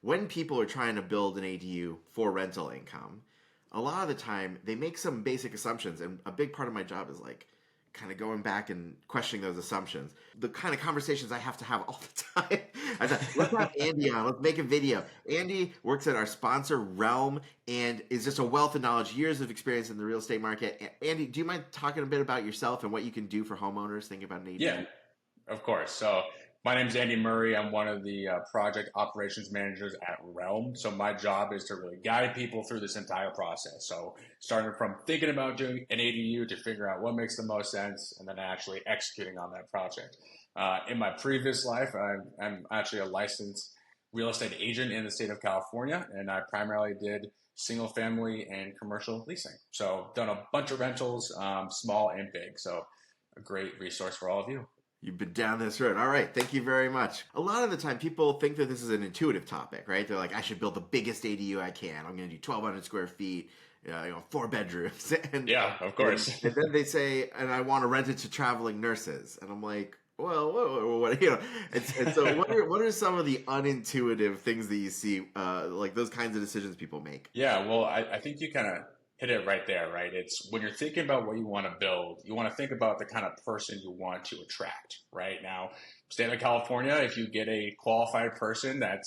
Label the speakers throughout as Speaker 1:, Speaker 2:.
Speaker 1: when people are trying to build an ADU for rental income, a lot of the time they make some basic assumptions, and a big part of my job is like kind of going back and questioning those assumptions. The kind of conversations I have to have all the time. I thought, let's have Andy on. Let's make a video. Andy works at our sponsor, Realm, and is just a wealth of knowledge, years of experience in the real estate market. Andy, do you mind talking a bit about yourself and what you can do for homeowners thinking about an ADU?
Speaker 2: Yeah, of course. So my name is Andy Murray. I'm one of the project operations managers at Realm. So my job is to really guide people through this entire process. So starting from thinking about doing an ADU to figure out what makes the most sense, and then actually executing on that project. In my previous life, I'm actually a licensed real estate agent in the state of California, and I primarily did single family and commercial leasing. So done a bunch of rentals, small and big. So a great resource for all of you.
Speaker 1: You've been down this road. All right. Thank you very much. A lot of the time, people think that this is an intuitive topic, right? They're like, I should build the biggest ADU I can. I'm going to do 1,200 square feet, 4 bedrooms. And,
Speaker 2: Yeah, of course.
Speaker 1: and then they say, and I want to rent it to traveling nurses. And I'm like, well, what? And so what are some of the unintuitive things that you see, like those kinds of decisions people make?
Speaker 2: Yeah, well, I think you kind of hit it right there, right? It's when you're thinking about what you want to build, you want to think about the kind of person you want to attract, right? Now, state of California, if you get a qualified person that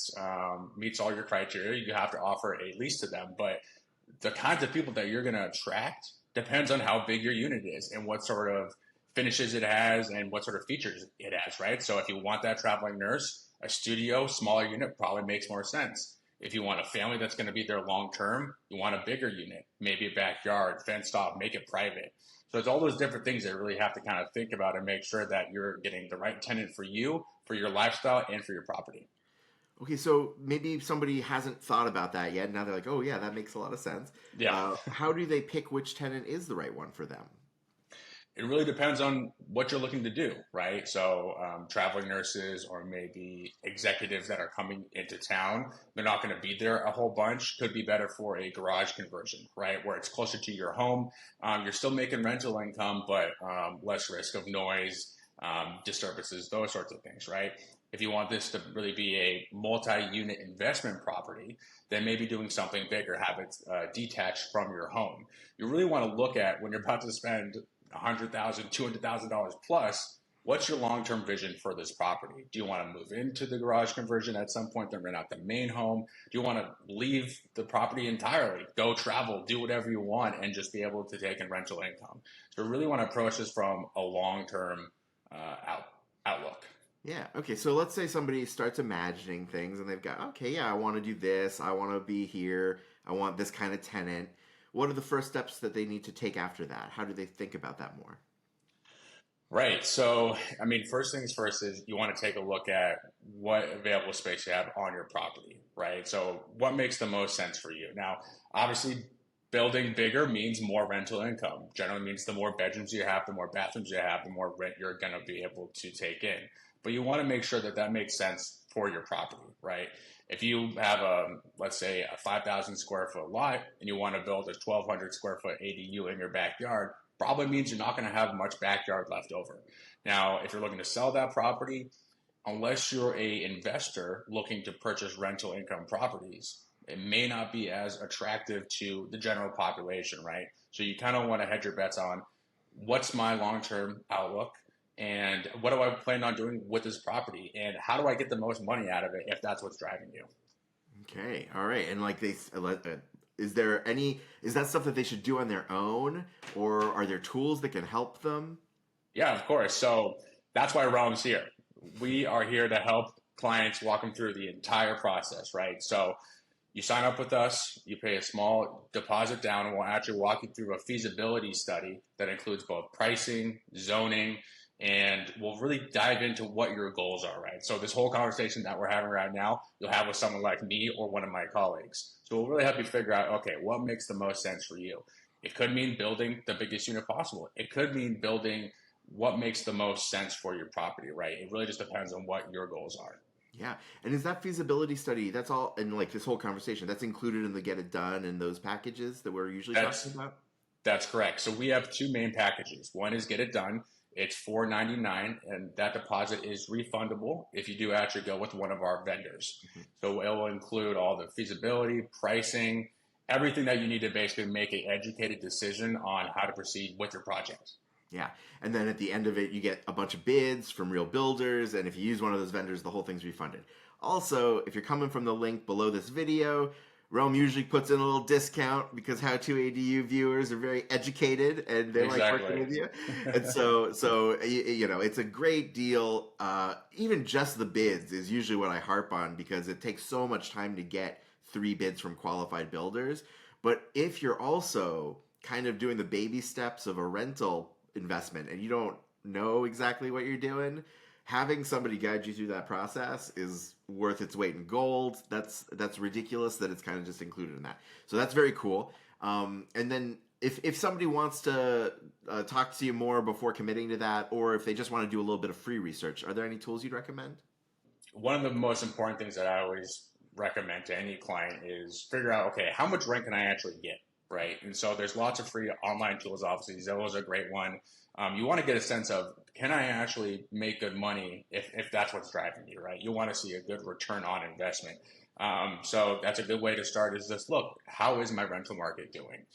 Speaker 2: meets all your criteria, you have to offer a lease to them. But the kinds of people that you're going to attract depends on how big your unit is and what sort of finishes it has and what sort of features it has, right? So if you want that traveling nurse, a studio, smaller unit probably makes more sense. If you want a family that's going to be there long term, you want a bigger unit, maybe a backyard, fenced off, make it private. So it's all those different things that you really have to kind of think about and make sure that you're getting the right tenant for you, for your lifestyle, and for your property.
Speaker 1: Okay, so maybe somebody hasn't thought about that yet. Now they're like, oh, yeah, that makes a lot of sense.
Speaker 2: Yeah.
Speaker 1: How do they pick which tenant is the right one for them?
Speaker 2: It really depends on what you're looking to do, right? So, traveling nurses or maybe executives that are coming into town, they're not going to be there a whole bunch. Could be better for a garage conversion, right? Where it's closer to your home. You're still making rental income, but less risk of noise, disturbances, those sorts of things, right? If you want this to really be a multi-unit investment property, then maybe doing something bigger, have it detached from your home. You really want to look at when you're about to spend $100,000, $200,000 plus, what's your long-term vision for this property? Do you want to move into the garage conversion at some point, then rent out the main home? Do you want to leave the property entirely, go travel, do whatever you want, and just be able to take in rental income? So we really want to approach this from a long-term outlook.
Speaker 1: Yeah. Okay. So let's say somebody starts imagining things and they've got, okay, yeah, I want to do this. I want to be here. I want this kind of tenant. What are the first steps that they need to take after that? How do they think about that more?
Speaker 2: Right. So, I mean, first things first is you want to take a look at what available space you have on your property, right? So, what makes the most sense for you? Now, obviously, building bigger means more rental income. Generally means the more bedrooms you have, the more bathrooms you have, the more rent you're going to be able to take in. But you want to make sure that that makes sense for your property, right? If you have let's say a 5,000 square foot lot and you want to build a 1,200 square foot ADU in your backyard, probably means you're not going to have much backyard left over. Now, if you're looking to sell that property, unless you're a investor looking to purchase rental income properties, it may not be as attractive to the general population, right? So you kind of want to hedge your bets on what's my long-term outlook and what do I plan on doing with this property and how do I get the most money out of it if that's what's driving you.
Speaker 1: Okay. All right. And like is that stuff that they should do on their own, or are there tools that can help them?
Speaker 2: Yeah, of course. So that's why Realm's here. We are here to help clients walk them through the entire process, right? So you sign up with us, you pay a small deposit down, and we'll actually walk you through a feasibility study that includes both pricing, zoning, and we'll really dive into what your goals are, right? So this whole conversation that we're having right now, you'll have with someone like me or one of my colleagues. So we'll really help you figure out, okay, what makes the most sense for you? It could mean building the biggest unit possible. It could mean building what makes the most sense for your property, right? It really just depends on what your goals are.
Speaker 1: Yeah. And is that feasibility study, that's all, and like this whole conversation, that's included in the Get It Done and those packages that we're usually talking about?
Speaker 2: That's correct. So we have two main packages. One is Get It Done, It's $499, and that deposit is refundable if you do actually go with one of our vendors.
Speaker 1: Mhm.
Speaker 2: So it will include all the feasibility, pricing, everything that you need to basically make an educated decision on how to proceed with your project.
Speaker 1: Yeah. And then at the end of it, you get a bunch of bids from real builders. And if you use one of those vendors, the whole thing's refunded. Also, if you're coming from the link below this video, Realm usually puts in a little discount because how to ADU viewers are very educated and they like working
Speaker 2: Exactly.
Speaker 1: with you. And so it's a great deal. Even just the bids is usually what I harp on because it takes so much time to get 3 bids from qualified builders. But if you're also kind of doing the baby steps of a rental investment and you don't know exactly what you're doing, having somebody guide you through that process is worth its weight in gold. That's ridiculous that it's kind of just included in that. So that's very cool. And then if somebody wants to talk to you more before committing to that, or if they just want to do a little bit of free research, are there any tools you'd recommend?
Speaker 2: One of the most important things that I always recommend to any client is figure out, okay, how much rent can I actually get, right? And so there's lots of free online tools. Obviously, Zillow is a great one. You want to get a sense of, can I actually make good money if that's what's driving you, right? You want to see a good return on investment. So that's a good way to start is just look, how is my rental market doing?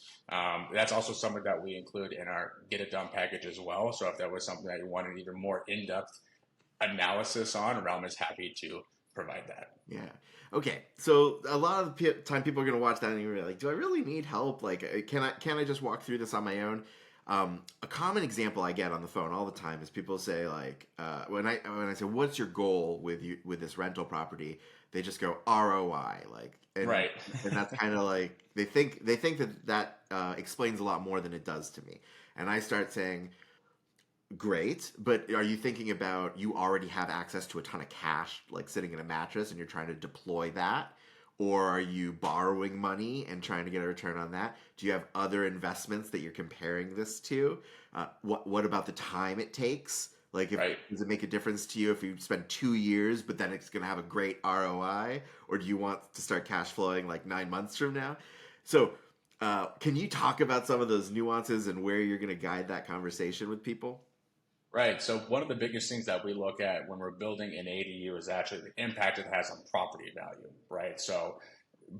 Speaker 2: That's also something that we include in our Get It Done package as well. So if that was something that you wanted even more in-depth analysis on, Realm is happy to provide that.
Speaker 1: Yeah. Okay. So a lot of the time people are going to watch that and you're like, do I really need help? Like, can I just walk through this on my own? A common example I get on the phone all the time is people say like, when I say, what's your goal with this rental property? They just go ROI, like,
Speaker 2: Right.
Speaker 1: and that's kind of like they think that explains a lot more than it does to me. And I start saying, great, but are you thinking about you already have access to a ton of cash, like sitting in a mattress, and you're trying to deploy that? Or are you borrowing money and trying to get a return on that? Do you have other investments that you're comparing this to? What about the time it takes? Like,
Speaker 2: Right.
Speaker 1: does it make a difference to you if you spend 2 years, but then it's going to have a great ROI? Or do you want to start cash flowing like 9 months from now? So, can you talk about some of those nuances and where you're going to guide that conversation with people?
Speaker 2: Right. So one of the biggest things that we look at when we're building an ADU is actually the impact it has on property value, right? So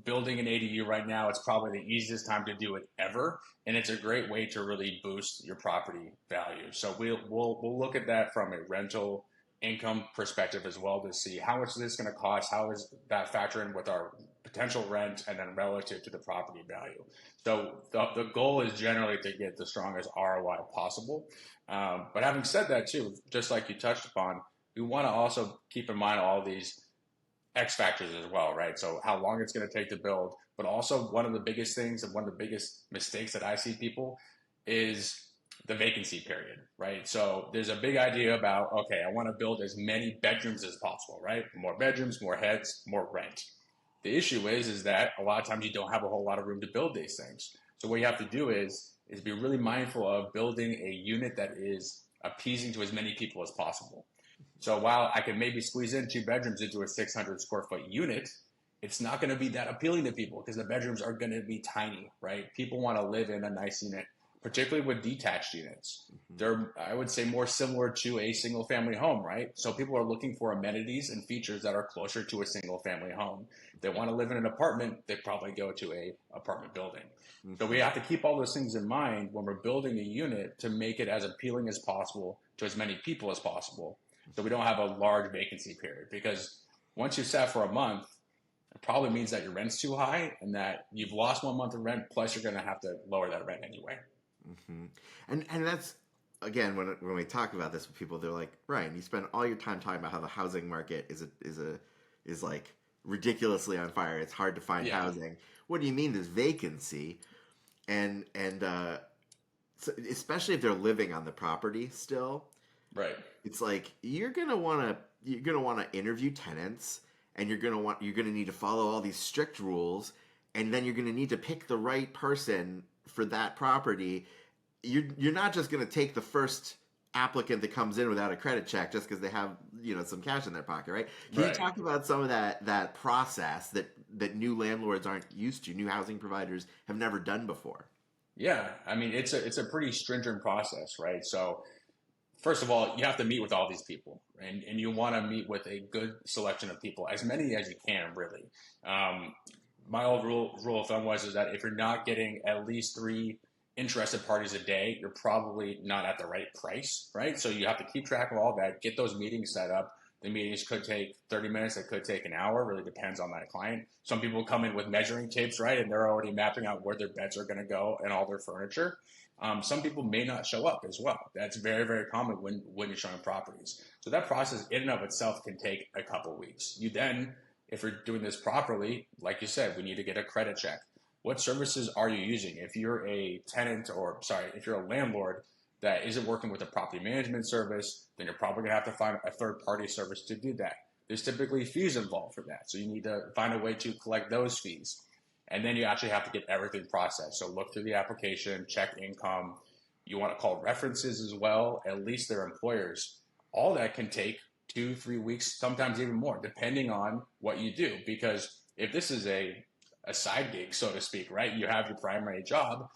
Speaker 2: building an ADU right now, it's probably the easiest time to do it ever, and it's a great way to really boost your property value. So we'll look at that from a rental income perspective as well to see how much is this going to cost, how is that factor in with our potential rent, and then relative to the property value. So the goal is generally to get the strongest ROI possible. But having said that too, just like you touched upon, we want to also keep in mind all these X factors as well, right? So how long it's going to take to build, but also one of the biggest things and one of the biggest mistakes that I see people is the vacancy period, right? So there's a big idea about, okay, I want to build as many bedrooms as possible, right? More bedrooms, more heads, more rent. The issue is that a lot of times you don't have a whole lot of room to build these things. So what you have to do is be really mindful of building a unit that is appeasing to as many people as possible. So while I can maybe squeeze in 2 bedrooms into a 600 square foot unit, it's not going to be that appealing to people because the bedrooms are going to be tiny, right? People want to live in a nice unit, particularly with detached units.
Speaker 1: Mhm.
Speaker 2: They're, I would say, more similar to a single family home, right? So people are looking for amenities and features that are closer to a single family home. If they want to live in an apartment, they probably go to a apartment building. So we
Speaker 1: Mhm.
Speaker 2: have to keep all those things in mind when we're building a unit to make it as appealing as possible to as many people as possible. So we don't have a large vacancy period because once you sat for a month, it probably means that your rent's too high and that you've lost 1 month of rent. Plus, you're going to have to lower that rent anyway.
Speaker 1: Mhm. And that's again when we talk about this with people, they're like, Ryan, you spend all your time talking about how the housing market is like ridiculously on fire. It's hard to find
Speaker 2: Yeah,
Speaker 1: housing. What do you mean there's vacancy? And so especially if they're living on the property still,
Speaker 2: right.
Speaker 1: it's like you're gonna want to interview tenants, and you're gonna need to follow all these strict rules, and then you're gonna need to pick the right person for that property. You're not just gonna take the first applicant that comes in without a credit check just because they have some cash in their pocket, right? Can you
Speaker 2: Right.
Speaker 1: talk about some of that process that new landlords aren't used to, new housing providers have never done before?
Speaker 2: Yeah. I mean, it's a pretty stringent process, right? So first of all, you have to meet with all these people, and you want to meet with a good selection of people, as many as you can, really. Um, my old rule of thumb is that if you're not getting at least three interested parties a day, you're probably not at the right price, right? So you have to keep track of all that, get those meetings set up. The meetings could take 30 minutes, it could take an hour, really depends on that client. Some people come in with measuring tapes, right? And they're already mapping out where their beds are going to go and all their furniture. Some people may not show up as well. That's very, very common when you're showing properties. So that process in and of itself can take a couple of weeks. You then, if you're doing this properly, like you said, we need to get a credit check. What services are you using? If you're a tenant, or sorry, if you're a landlord that isn't working with a property management service, then you're probably going to have to find a third-party service to do that. There's typically fees involved for that. So you need to find a way to collect those fees. And then you actually have to get everything processed. So look through the application, check income. You want to call references as well, at least their employers. All that can take 2-3 weeks, sometimes even more, depending on what you do. Because if this is a side gig, so to speak, right? You have your primary job.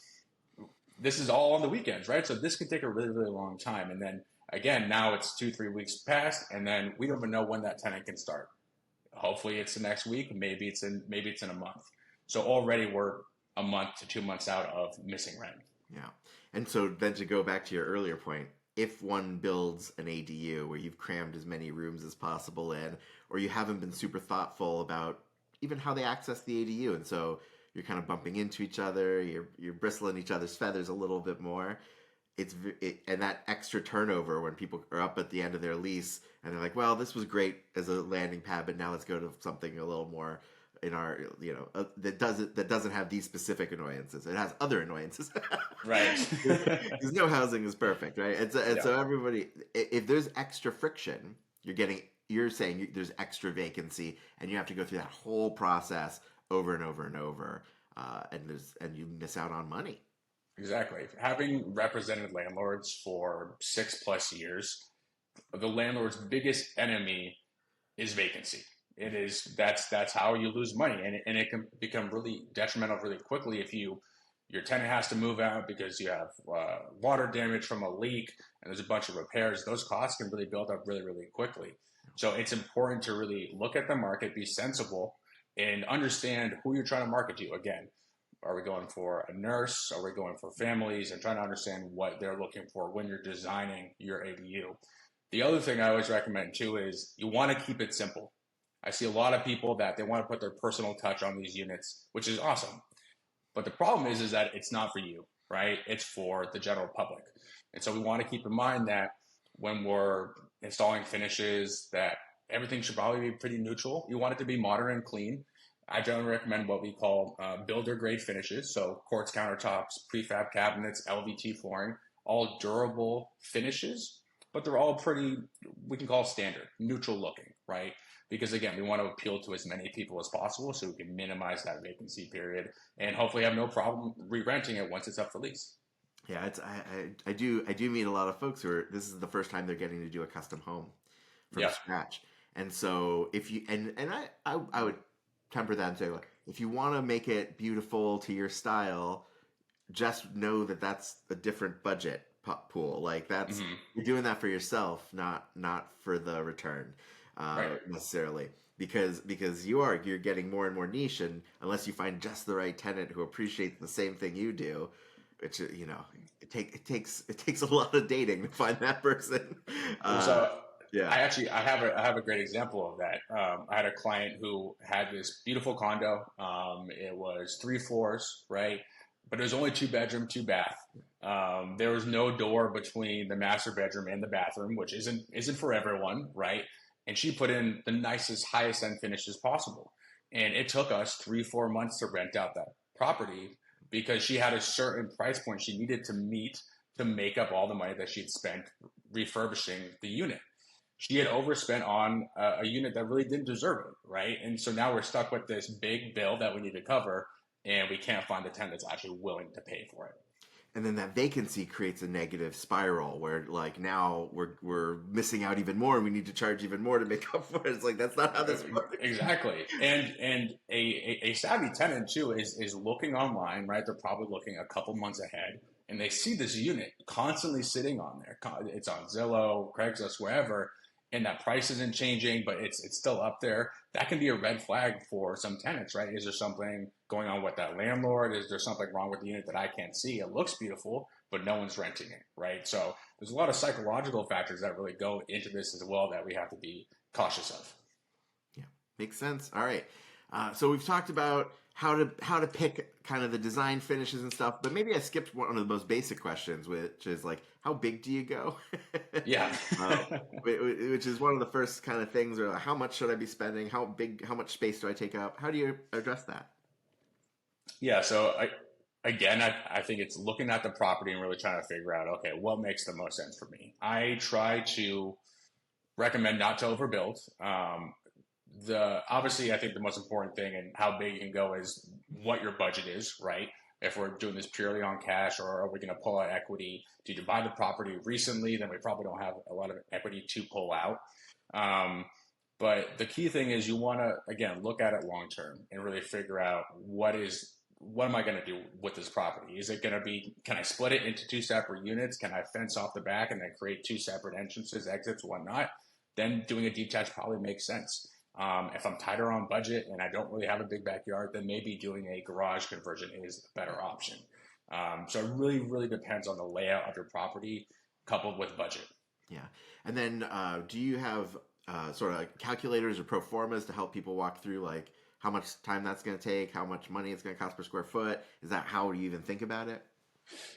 Speaker 2: This is all on the weekends, right? So this can take a really, really long time. And then again, now it's 2-3 weeks past, and then we don't even know when that tenant can start. Hopefully it's the next week. Maybe it's in a month. So already we're a month to 2 months out of missing rent.
Speaker 1: Yeah. And so then to go back to your earlier point, if one builds an ADU where you've crammed as many rooms as possible in, or you haven't been super thoughtful about even how they access the ADU, and so you're kind of bumping into each other, you're bristling each other's feathers a little bit more. And that extra turnover when people are up at the end of their lease and they're like, well, this was great as a landing pad, but now let's go to something a little more in our, that doesn't have these specific annoyances. It has other annoyances.
Speaker 2: Right.
Speaker 1: Because no housing is perfect, right? So everybody, if there's extra friction, you're saying there's extra vacancy, and you have to go through that whole process over and over and over, and you miss out on money.
Speaker 2: Exactly. Having represented landlords for 6+ years, the landlord's biggest enemy is vacancy. That's how you lose money, and it can become really detrimental really quickly if your tenant has to move out because you have water damage from a leak and there's a bunch of repairs. Those costs can really build up really, really quickly. So it's important to really look at the market, be sensible, and understand who you're trying to market to. Again, are we going for a nurse? Are we going for families? And trying to understand what they're looking for when you're designing your ADU. The other thing I always recommend too is you want to keep it simple. I see a lot of people that they want to put their personal touch on these units, which is awesome. But the problem is that it's not for you, right? It's for the general public. And so we want to keep in mind that when we're installing finishes, that everything should probably be pretty neutral. You want it to be modern and clean. I generally recommend what we call builder grade finishes. So quartz countertops, prefab cabinets, LVT flooring, all durable finishes, but they're all pretty, we can call standard, neutral looking, right? Because again, we want to appeal to as many people as possible so we can minimize that vacancy period and hopefully have no problem re-renting it once it's up for lease.
Speaker 1: Yeah, I do meet a lot of folks who this is the first time they're getting to do a custom home from scratch. And so if you and I would temper that and say, like, if you want to make it beautiful to your style, just know that that's a different budget pool. Like that's you're doing that for yourself, not for the return necessarily. Because you're getting more and more niche, and unless you find just the right tenant who appreciates the same thing you do, which it takes a lot of dating to find that person.
Speaker 2: Yeah, I have a great example of that. I had a client who had this beautiful condo. It was 3 floors, right? But it was only 2 bedroom, 2 bath. There was no door between the master bedroom and the bathroom, which isn't for everyone, right? And she put in the nicest, highest end finishes possible. And it took us 3-4 months to rent out that property because she had a certain price point she needed to meet to make up all the money that she'd spent refurbishing the unit. She had overspent on a unit that really didn't deserve it, right? And so now we're stuck with this big bill that we need to cover, and we can't find the tenant that's actually willing to pay for it.
Speaker 1: And then that vacancy creates a negative spiral where, like, now we're missing out even more, and we need to charge even more to make up for it. It's like, that's not how this works.
Speaker 2: Exactly. And a savvy tenant too is looking online, right? They're probably looking a couple months ahead, and they see this unit constantly sitting on there. It's on Zillow, Craigslist, wherever, and that price isn't changing, but it's still up there. That can be a red flag for some tenants, right? Is there something going on with that landlord? Is there something wrong with the unit that I can't see? It looks beautiful, but no one's renting it, right? So there's a lot of psychological factors that really go into this as well that we have to be cautious of.
Speaker 1: Yeah, makes sense. All right. So we've talked about how to pick kind of the design finishes and stuff, but maybe I skipped one of the most basic questions, which is like, how big do you go?
Speaker 2: Yeah.
Speaker 1: Which is one of the first kind of things, or like, how much should I be spending? How much space do I take up? How do you address that?
Speaker 2: Yeah. So I think it's looking at the property and really trying to figure out, okay, what makes the most sense for me? I try to recommend not to overbuild. Obviously, I think the most important thing and how big you can go is what your budget is, right? If we're doing this purely on cash, or are we going to pull out equity? Did you buy the property recently? Then we probably don't have a lot of equity to pull out. But the key thing is you want to, again, look at it long term and really figure out what am I going to do with this property? Is it going to be, can I split it into 2 separate units? Can I fence off the back and then create 2 separate entrances, exits, whatnot? Then doing a detached probably makes sense. If I'm tighter on budget and I don't really have a big backyard, then maybe doing a garage conversion is a better option. So it really, really depends on the layout of your property coupled with budget.
Speaker 1: Yeah. And then do you have sort of calculators or pro formas to help people walk through like how much time that's going to take, how much money it's going to cost per square foot? Is that how you even think about it?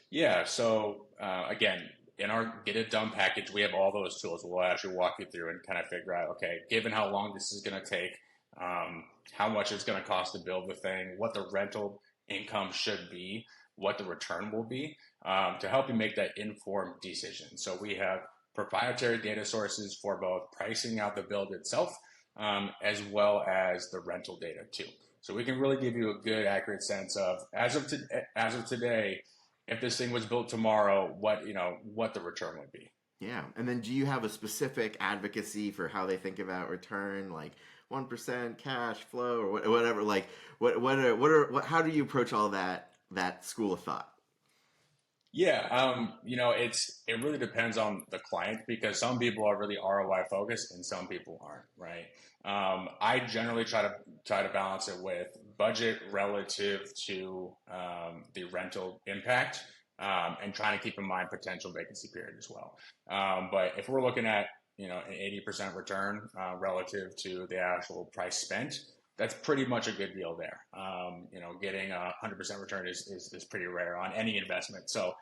Speaker 2: Yeah. So again, in our Get It Done package, we have all those tools. We'll actually walk you through and kind of figure out, okay, given how long this is going to take, how much it's going to cost to build the thing, what the rental income should be, what the return will be, to help you make that informed decision. So we have proprietary data sources for both pricing out the build itself, as well as the rental data too. So we can really give you a good, accurate sense of, as of today, if this thing was built tomorrow, what the return would be.
Speaker 1: Yeah. And then do you have a specific advocacy for how they think about return, like 1% cash flow or whatever? Like how do you approach all that school of thought?
Speaker 2: Yeah, it really depends on the client, because some people are really ROI focused and some people aren't, right? I generally try to balance it with budget relative to the rental impact, and trying to keep in mind potential vacancy period as well. But if we're looking at an 80% return relative to the actual price spent, that's pretty much a good deal there. Getting a 100% return is pretty rare on any investment. So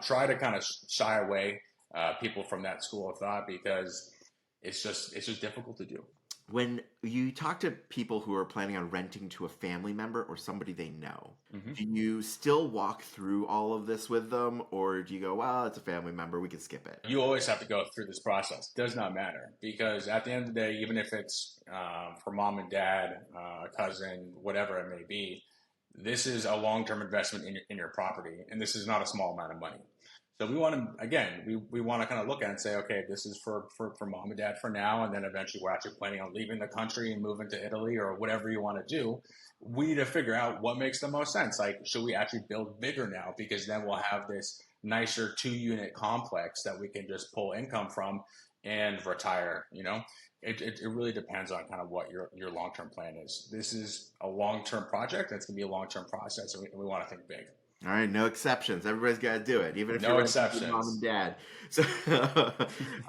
Speaker 2: try to kind of shy away people from that school of thought, because it's just difficult to do.
Speaker 1: When you talk to people who are planning on renting to a family member or somebody they know, do you still walk through all of this with them, or do you go, well, it's a family member, we can skip it?
Speaker 2: You always have to go through this process. It does not matter, because at the end of the day, even if it's for mom and dad, a cousin, whatever it may be, this is a long-term investment in your property, and this is not a small amount of money. So we want to, again, we want to kind of look at it and say, okay, this is for mom and dad for now, and then eventually we're actually planning on leaving the country and moving to Italy or whatever you want to do. We need to figure out what makes the most sense. Like, should we actually build bigger now? Because then we'll have this nicer 2-unit complex that we can just pull income from and retire. It really depends on kind of what your long-term plan is. This is a long-term project. That's going to be a long-term process, and we want to think big.
Speaker 1: All right, no exceptions. Everybody's got to do it, even if
Speaker 2: no
Speaker 1: you're
Speaker 2: exceptions.
Speaker 1: Mom and dad. So,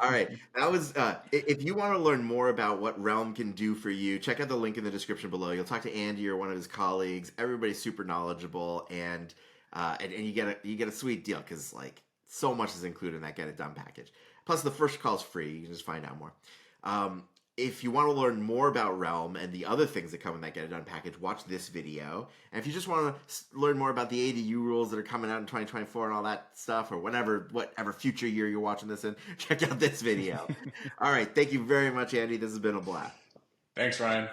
Speaker 1: all right, that was. If you want to learn more about what Realm can do for you, check out the link in the description below. You'll talk to Andy or one of his colleagues. Everybody's super knowledgeable, and you get a sweet deal, because like so much is included in that Get It Done package. Plus, the first call is free. You can just find out more. If you want to learn more about Realm and the other things that come in that Get It Done package, watch this video. And if you just want to learn more about the ADU rules that are coming out in 2024 and all that stuff, or whatever future year you're watching this in, check out this video. All right. Thank you very much, Andy. This has been a blast.
Speaker 2: Thanks, Ryan.